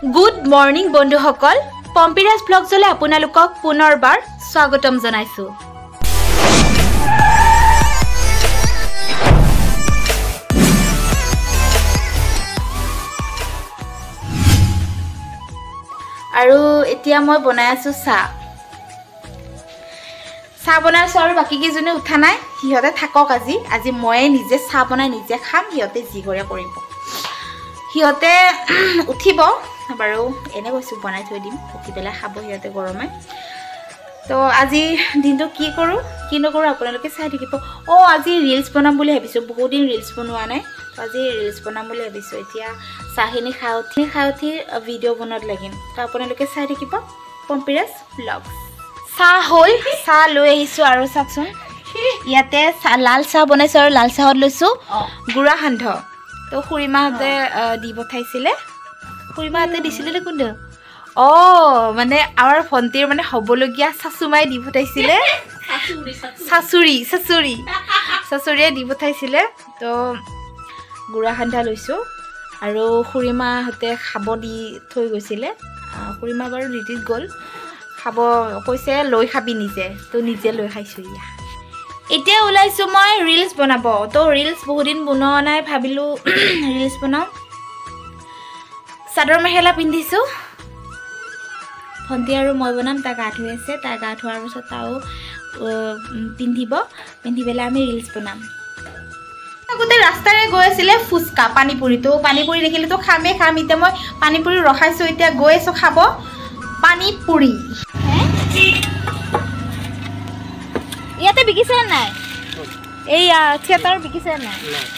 good morning বন্ধুসকল পম্পিৰাজ ব্লগজলে আপোনালোকক পুনৰবাৰ স্বাগতম জনাইছো আৰু এতিয়া মই বনাই আছো চাহ বনাইছো আৰু বাকি কিজনে উঠা নাই হিহতে থাকক আজি মই নিজে চাহ বনাই নিজে খাম হিহতে যি কৰে কৰিব হিহতে উঠিব বাৰু এনে কৈছো বনাই থৈ দিম উঠি পেলাই খাব হিহতে গৰমে তো আজি দিনটো কি কৰো কি নকৰো আপোনালোকে চাই থাকিব আজি ৰিলস বনাম বুলি ভাবিছো বহুত দিন ৰিলস বনোৱা নাই তো আজি ৰিলস বনাম বুলি ভাবিছো এতিয়া চাহিনি খাই উঠি ভিডিও বনাত লাগিম তো আপোনালোকে চাই থাকিব পম্পিৰাজ ব্লগ চাহ হল চাহ লৈ আহিছো আৰু চাকচোন ইয়াতে লাল চাহ বনাইছো আৰু লাল চাহত লৈছো গুড়া সান্ধ তো খুৰিমাহতে দি পঠাইছিলে খুৰিমাহতে দিছিলে দেখোন দে মানে আমাৰ ফন্তিৰ মানে হবলগীয়া সাসুমাই দি পঠাইছিলে সাসুৰিয়ে দি পঠাইছিলে তো গুড়া সান্ধা লৈছো আৰু খুৰিমাহতে খাব দি থৈ গৈছিলে খুৰিমা বাৰু ডিউটিত গ'ল খাব কৈছে লৈ খাবি নিজে তো নিজে লৈ খাইছো ইয়া এতিয়া ওলাইছো মই ৰিলস বনাব তো ৰিলস বহুত দিন বনোৱা নাই ভাবিলো ৰিলস বনাও চাদৰ মেখেলা পিন্ধিছো ভন্টি আৰু মই বনাম তা গা ধুই আছে তা গা ধোৱাৰ পিছত তাও পিন্ধি পেলাই আমি ৰিলস বনাম আগতে ৰাস্তাৰে গৈ আছিলে ফুচকা পানীপুৰি দেখিলে তো খাম এতিয়া মই পানীপুৰি ৰখাইছো এতিয়া গৈ আছো খাব পানীপুৰি ইয়াতে বিকিছে নাই এই থিয়েটাৰ বিকিছে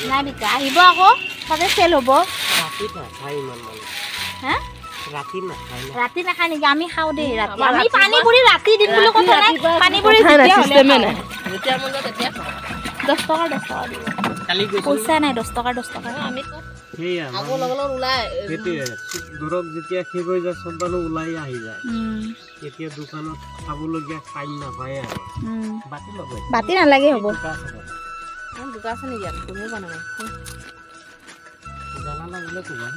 নাই বিকা আহিব আকৌ সদায় চেল হ'ব ৰাতি নাখায় নেকি আমি খাওঁ দেই ৰাতি আমি পানীপুৰি ৰাতি দিন বুলি কথা নাই পানীপুৰি যেতিয়া মন যায় তেতিয়া 10 টকা দিব পইচা নাই 10 টকা আমি আগৰ লগৰ ওলাই দূৰক যেতিয়া শেষ হৈ যায় সব মানুহ ওলাই আহি যায় এতিয়া দোকানত খাবলগীয়া খাই নাপায় আৰু বাতি নালাগে হ'ব দুটা আছে নেকি তুমি বনাবা জানা লাগিলে ক'বা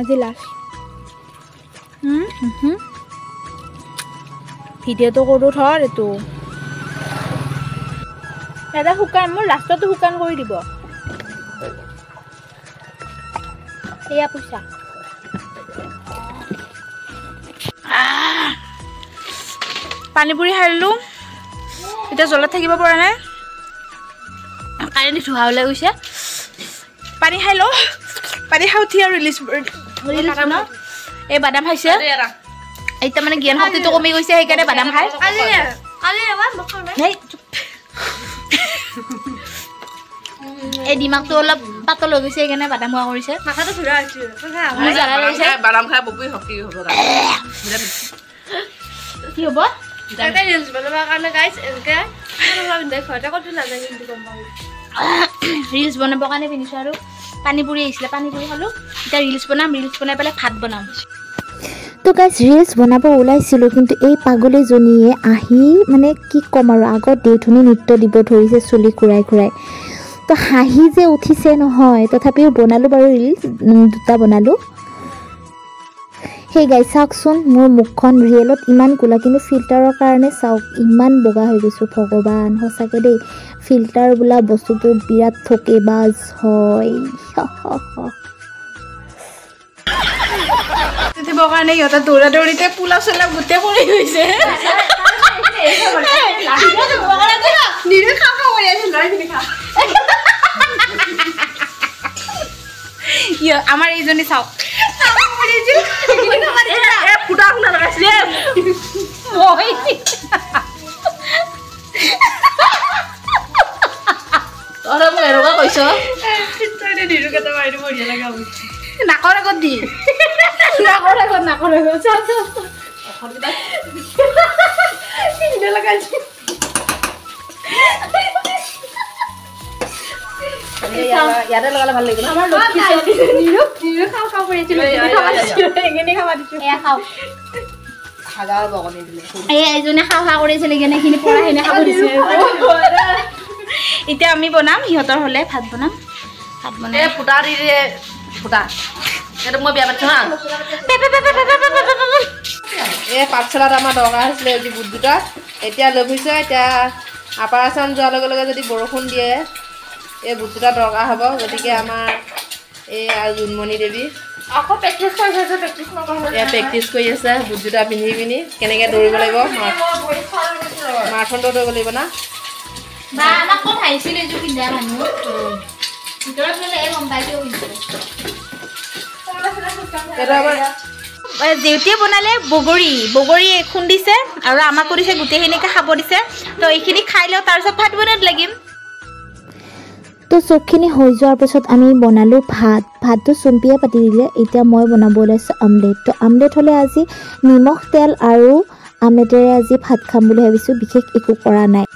আজি লাষ্ট ভিডিওটো কৰো ধৰ এইটো এটা শুকান মোৰ লাষ্টটো শুকান কৰি দিব এয়া পইচা পানীপুৰি খাইলো এতিয়া জ্বলা থাকিব পৰা নাই কাৰেণ্ট ধোৱা ওলাই গৈছে পানী খাই লওঁ পানী খাই উঠি আৰু ৰিলিজ এই বাদাম খাইছে এতিয়া মানে জ্ঞান শক্তিটো কমি গৈছে সেইকাৰণে বাদাম খাই এই দিমাগটো অলপ পাতল হৈ গৈছে সেইকাৰণে বাদাম খোৱা কৰিছে বাদাম খাই বকুই শক্তি হ'ব কি হ'ব ৰিলস বনাবৰ কাৰণে পিন্ধিছো আৰু পানীপুৰি আহিছিলে পানীপুৰি খালো এতিয়া ৰিলস বনাই পেলাই ভাত বনাম তো গাইজ ৰিলস বনাব ওলাইছিলোঁ কিন্তু এই পাগলীজনীয়ে আহি মানে কি ক'ম আৰু আগত দেউধনী নৃত্য দিব ধৰিছে চুলি ঘূৰাই তো হাঁহি যে উঠিছে নহয় তথাপিও বনালোঁ বাৰু ৰিলস দুটা বনালোঁ সেই গাইজ চাওকচোন মোৰ মুখখন ৰিয়েলত ইমান কোলা কিন্তু ফিল্টাৰৰ কাৰণে চাওক ইমান বগা হৈ গৈছোঁ ভগৱান সঁচাকৈ দেই ফিল্টাৰ বোলা বস্তুটো বিৰাট ঠকেবাজ হয় উঠিবৰ কাৰণে সিহঁতে দৌৰা দৌৰিতে পোলা চোলা গোটেই পৰি গৈছে আমাৰ এইজনী চাওক নাকৰ আগত দি নাকৰ আগত ইয়াতে লগালে ভাল লাগিব আমাৰ খাওঁ কৰি হাজাৰ বগনি দিলে এইজনে খাওঁ কৰিছিলে কেনে খিনি পৰা হেনে খাব দিছে এতিয়া আমি বনাম সিহঁতৰ হ'লে ভাত বনাম ফুটা দি ফুটা এইটো মই বিয়া পাতিছোঁ হা এই পাঠশালাত আমাৰ দৰকাৰ হৈছিলে আজি বুট দুটা এতিয়া লগ হৈছে এতিয়া আপাৰেশ্যন যোৱাৰ লগে লগে যদি বৰষুণ দিয়ে এই বুট দুটা দৰকাৰ হ'ব গতিকে আমাৰ এই জোনমণি দেৱী আকৌ প্ৰেক্টিছ কৰি আছে বুট দুটা পিন্ধি পিনি কেনেকৈ দৌৰিব লাগিব মাৰাথন দৌৰিব লাগিব না জেউতিয়ে বনালে বগৰী খুন্দিছে আৰু আমাকো দিছে গোটেইখিনিকে খাব দিছে তো এইখিনি খাই লওঁ তাৰপিছত ভাত বনাত লাগিম তো চবখিনি হৈ যোৱাৰ পিছত আমি বনালোঁ ভাতটো চুম্পিয়ে পাতি দিলে এতিয়া মই বনাব ওলাইছোঁ আমলেট তো আমলেট হ'লে আজি নিমখ তেল আৰু আমলেটেৰে আজি ভাত খাম বুলি ভাবিছোঁ বিশেষ একো কৰা নাই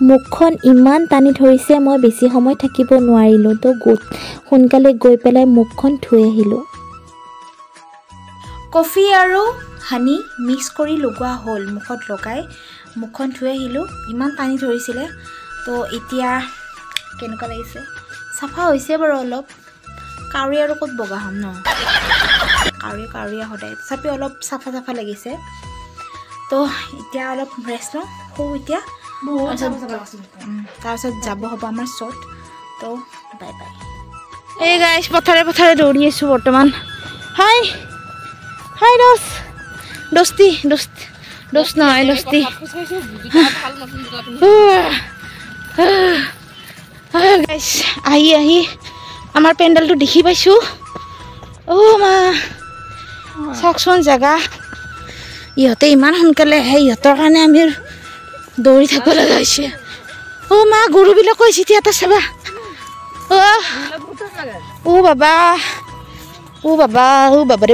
মুখখন ইমান টানি ধৰিছে মই বেছি সময় থাকিব নোৱাৰিলোঁ তো সোনকালে গৈ পেলাই মুখখন ধুই আহিলোঁ কফি আৰু হানি মিক্স কৰি লগোৱা হ'ল মুখত লগাই মুখখন ধুই আহিলোঁ ইমান টানি ধৰিছিলে তো এতিয়া কেনেকুৱা লাগিছে চাফা হৈছে বাৰু অলপ কাউৰী আৰু ক'ত বগা হ'ম ন কাউৰীয়া সদায় তথাপি অলপ চাফা লাগিছে তো এতিয়া অলপ ৰেষ্ট লওঁ শু এতিয়া তাৰপিছত যাব হ'ব আমাৰ শ্বট তো বাই বাই এই গাইছ পথাৰে দৌৰি আছোঁ বৰ্তমান হাই দোস্ত নহয় দোস্তি গাইছ আহি আমাৰ পেণ্ডেলটো দেখি পাইছোঁ মা চাওকচোন জেগা ইহঁতে ইমান সোনকালে আহে ইহঁতৰ কাৰণে আমি দৌৰি থাকিব লগা হৈছে মা গৰুবিলাকো আহিছে এতিয়া এটা চাবা বাবা ৰে